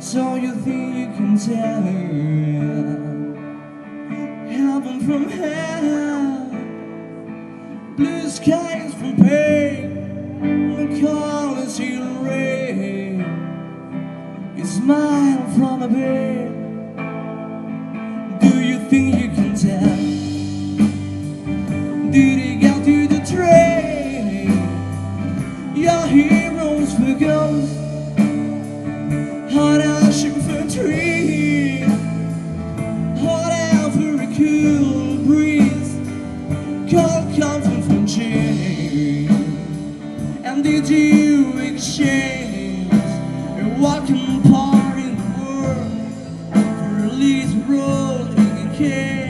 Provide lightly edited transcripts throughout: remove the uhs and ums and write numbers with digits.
So you think you can tell heaven from hell, blue skies from pain, the colors you rain, you smile from a bed. Do you think you can tell? Did it get to the train? Your heroes for ghosts, hot out for a tree, hot out for a cool breeze, cold comfort from change. And did you exchange a walking part in the world for a lead role in a cage?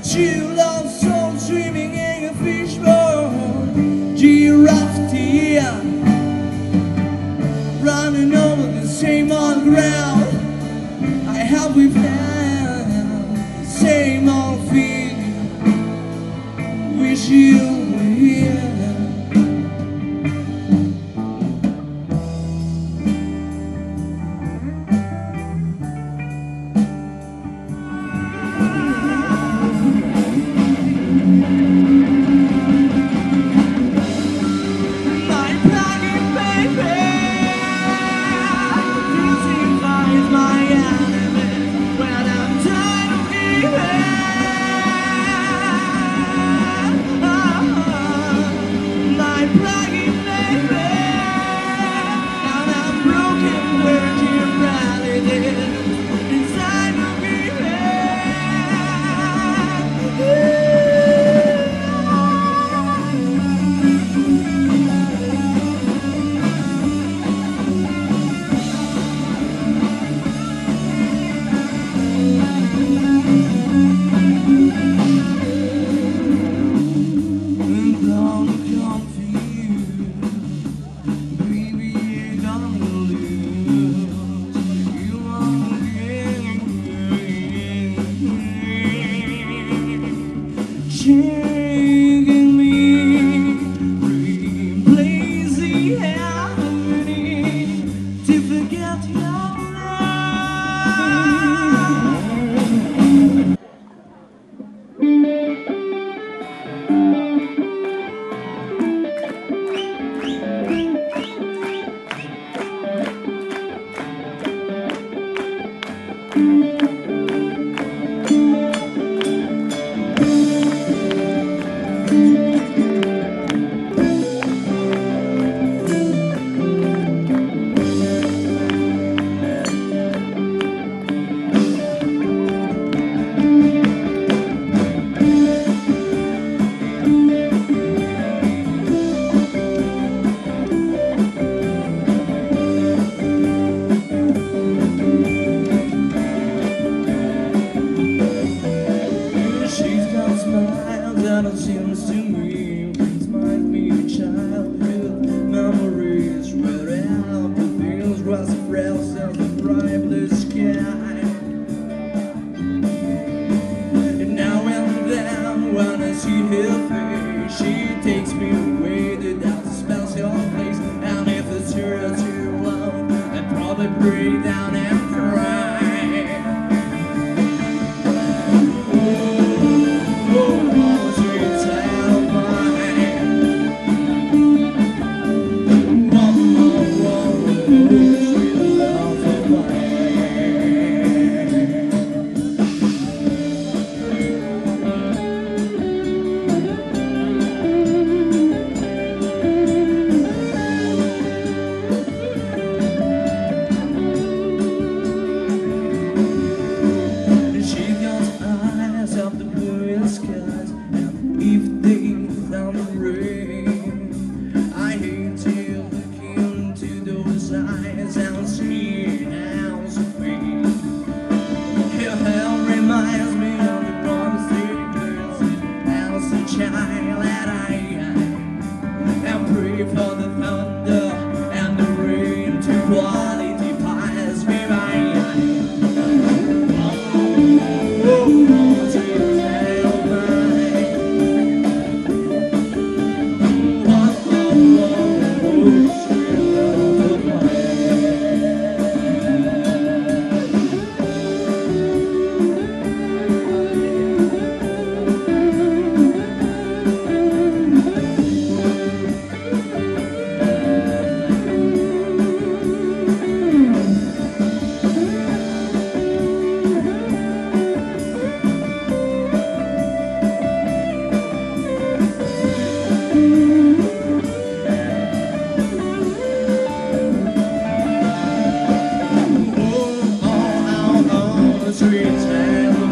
Two love souls swimming in a fishbowl, giraffe deer running over the same old ground. I have with them same old feeling. Wish you were here. Taking me, replacing harmony to forget your that it seems to me reminds me of childhood memories, where out the fields, grassy grass and the bright blue sky. And now and then when I see her face, she takes me away to that special place. And if it's her too long, I'd probably break down and cry. never